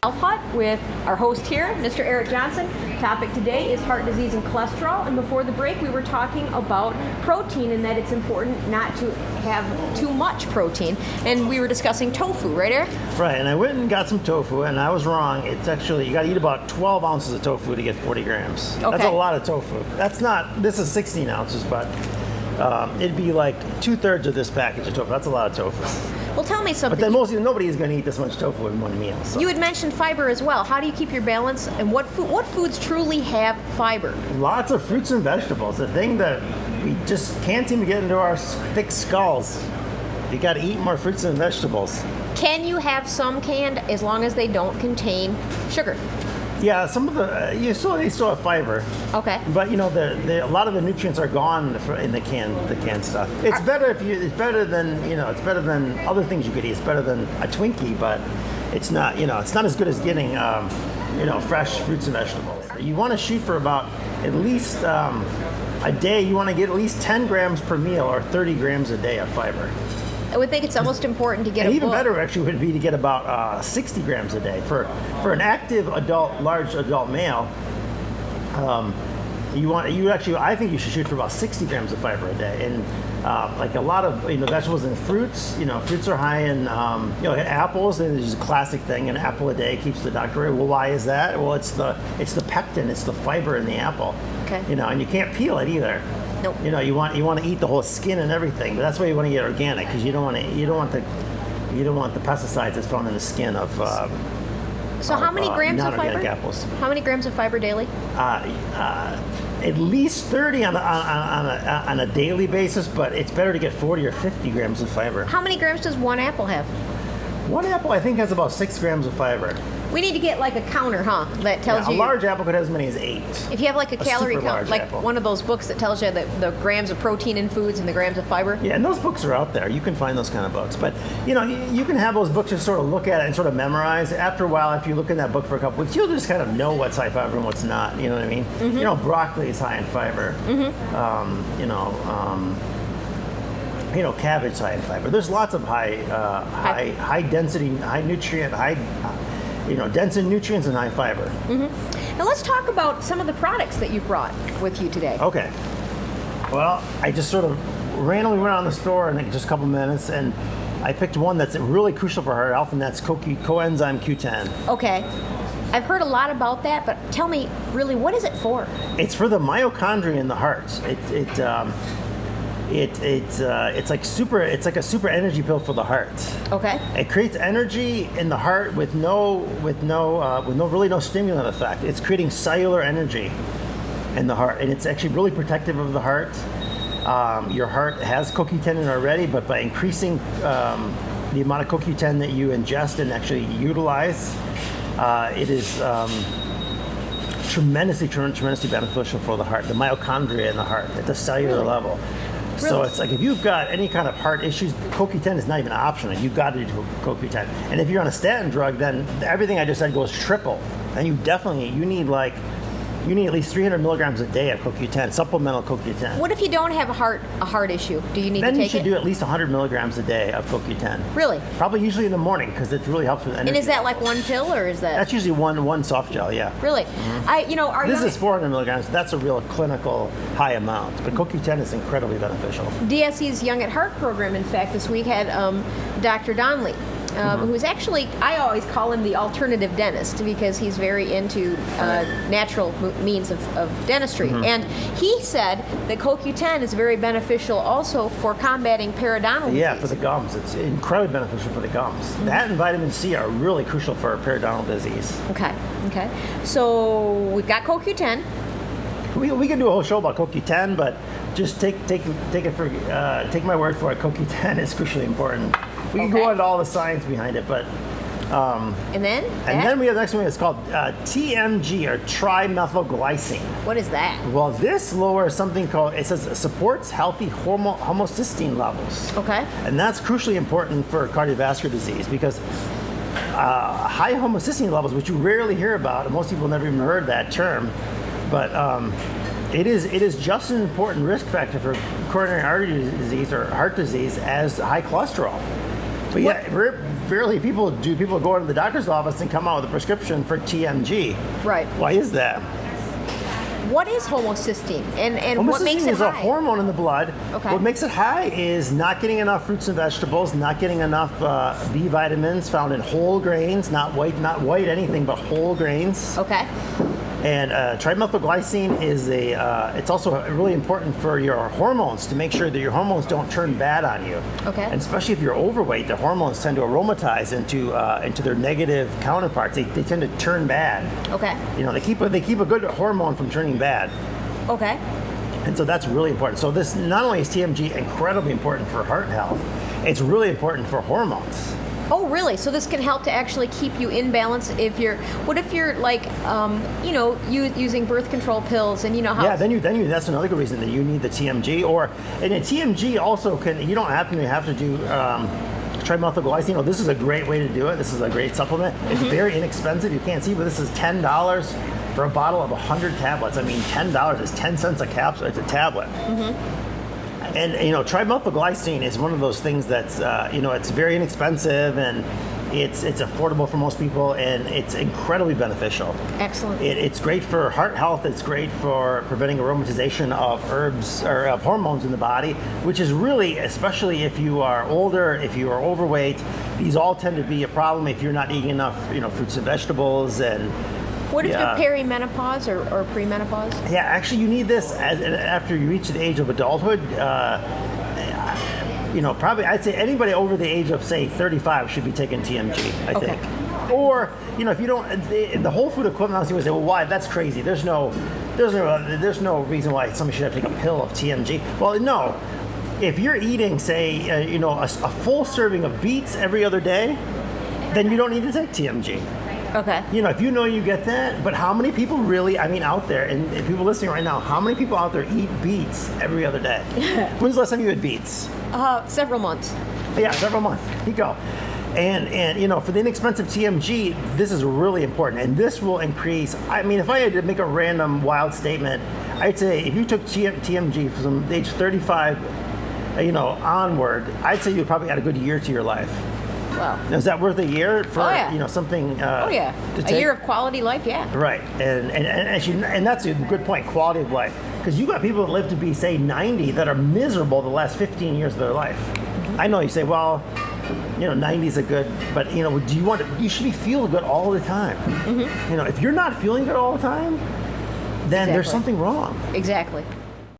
Health Hut with our host here, Mr. Eric Johnson. Topic today is heart disease and cholesterol. And before the break, we were talking about protein and that it's important not to have too much protein. And we were discussing tofu, right, Eric? Right, and I went and got some tofu, and I was wrong. It's actually, you got to eat about 12 ounces of tofu to get 40 grams. Okay. That's a lot of tofu. That's not, this is 16 ounces, but it'd be like 2/3 of this package of tofu. That's a lot of tofu. Well, tell me something. But then nobody is going to eat this much tofu in one meal. So. You had mentioned fiber as well. How do you keep your balance, and what foods truly have fiber? Lots of fruits and vegetables. The thing that we just can't seem to get into our thick skulls. You got to eat more fruits and vegetables. Can you have some canned as long as they don't contain sugar? Yeah, some of the they still have fiber. Okay. But you know, a lot of the nutrients are gone in the canned stuff. It's better than other things you could eat. It's better than a Twinkie, but it's not as good as getting fresh fruits and vegetables. You want to shoot for about at least a day. You want to get at least 10 grams per meal or 30 grams a day of fiber. I would think it's almost important to get and even better actually would be to get about 60 grams a day for an active large adult male. I think you should shoot for about 60 grams of fiber a day, and like a lot of vegetables and fruits. Fruits are high in apples. And there's a classic thing: an apple a day keeps the doctor away. Well, why is that? Well, it's the pectin, it's the fiber in the apple. Okay. And you can't peel it either. Nope. You want to eat the whole skin and everything, but that's why you want to get organic, because you don't want the pesticides that's found in the skin of. So how many grams of fiber? Apples. How many grams of fiber daily? At least 30 on a daily basis, but it's better to get 40 or 50 grams of fiber. How many grams does one apple have? One apple, I think, has about 6 grams of fiber. We need to get like a counter, huh? That tells you. A large apple could have as many as 8. If you have like a calorie count, like apple. one of those books that tells you the grams of protein in foods and the grams of fiber. Yeah, and those books are out there. You can find those kind of books. But, you can have those books just sort of look at it and sort of memorize. After a while, if you look in that book for a couple weeks, you'll just kind of know what's high fiber and what's not. You know what I mean? Mm-hmm. Broccoli is high in fiber. Mm-hmm. Cabbage high in fiber. There's lots of high density, high nutrient, dense in nutrients and high fiber. Mm-hmm. Now let's talk about some of the products that you brought with you today. Okay. Well, I just sort of randomly went on the store in just a couple minutes, and I picked one that's really crucial for heart health, and that's coenzyme Q10. Okay. I've heard a lot about that, but tell me, really, what is it for? It's for the mitochondria in the heart. It's like a super energy pill for the heart. Okay. It creates energy in the heart with no stimulant effect. It's creating cellular energy in the heart, and it's actually really protective of the heart. Your heart has CoQ10 in it already, but by increasing the amount of CoQ10 that you ingest and actually utilize, it is tremendously beneficial for the heart, the mitochondria in the heart at the cellular level. Really? So it's like if you've got any kind of heart issues, CoQ10 is not even optional. You've got to do CoQ10. And if you're on a statin drug, then everything I just said goes triple. And you need at least 300 milligrams a day of CoQ10, supplemental CoQ10. What if you don't have a heart issue? Do you need then to take it? Then you should do at least 100 milligrams a day of CoQ10. Really? Probably usually in the morning, because it really helps with energy. And is that like one pill, or is that? That's usually one soft gel, yeah. Really? Mm-hmm. This is 400 milligrams. That's a real clinical high amount, but CoQ10 is incredibly beneficial. DSE's Young at Heart program, in fact, this week had Dr. Donnelly. Who's actually, I always call him the alternative dentist, because he's very into natural means of dentistry. Mm-hmm. And he said that CoQ10 is very beneficial also for combating periodontal disease. Yeah, for the gums. It's incredibly beneficial for the gums. Mm-hmm. That and vitamin C are really crucial for periodontal disease. Okay. So we've got CoQ10. We can do a whole show about CoQ10, but just take my word for it. CoQ10 is crucially important. We can go into all the science behind it, but and then we have the next one. It's called TMG, or trimethylglycine. What is that? Well, this lowers something called, it says, supports healthy homocysteine levels. Okay. And that's crucially important for cardiovascular disease, because high homocysteine levels, which you rarely hear about, and most people never even heard that term, but it is just an important risk factor for coronary artery disease or heart disease as high cholesterol. But yet, rarely people go into the doctor's office and come out with a prescription for TMG. Right. Why is that? What is homocysteine, and what makes Homocysteine it is high? a hormone in the blood. Okay. What makes it high is not getting enough fruits and vegetables, not getting enough B vitamins found in whole grains, not white anything, but whole grains. Okay. And trimethylglycine is it's also really important for your hormones, to make sure that your hormones don't turn bad on you. Okay. And especially if you're overweight, the hormones tend to aromatize into their negative counterparts. They tend to turn bad. Okay. You know, they keep a good hormone from turning bad. Okay. And so that's really important. So this, not only is TMG incredibly important for heart health, it's really important for hormones. Oh, really? So this can help to actually keep you in balance if you're. What if you're like, using birth control pills and you know how? Yeah, then you. That's another good reason that you need the TMG. And the TMG also can. You don't have to do trimethylglycine. Oh, this is a great way to do it. This is a great supplement. It's very inexpensive. You can't see, but this is $10 for a bottle of 100 tablets. I mean, $10 is 10 cents a capsule. It's a tablet. And trimethylglycine is one of those things that's it's very inexpensive and it's affordable for most people, and it's incredibly beneficial. Excellent. It's great for heart health. It's great for preventing aromatization of herbs or of hormones in the body, which is really, especially if you are older, if you are overweight, these all tend to be a problem if you're not eating enough fruits and vegetables. And what if you're perimenopause or premenopause? Yeah, actually, you need this after you reach the age of adulthood. Probably I'd say anybody over the age of, say, 35 should be taking TMG, I think. Or, if you don't, the whole food equivalent, honestly, would say, well, why? That's crazy. There's no reason why somebody should have to take a pill of TMG. Well, no. If you're eating, say, a full serving of beets every other day, then you don't need to take TMG. Okay. If you get that, but how many people really, out there, and people listening right now, how many people out there eat beets every other day? When's the last time you had beets? Several months. Yeah, several months. Here you go. And for the inexpensive TMG, this is really important, and this will increase. If I had to make a random wild statement, I'd say if you took TMG from age 35, onward, I'd say you probably had a good year to your life. Wow. Now, is that worth a year for something? To take? A year of quality life, yeah. Right, and that's a good point, quality of life, because you got people that live to be, say, 90 that are miserable the last 15 years of their life. I know you say, well, 90 is a good, but do you should be feeling good all the time. If you're not feeling good all the time, then there's something wrong. Exactly.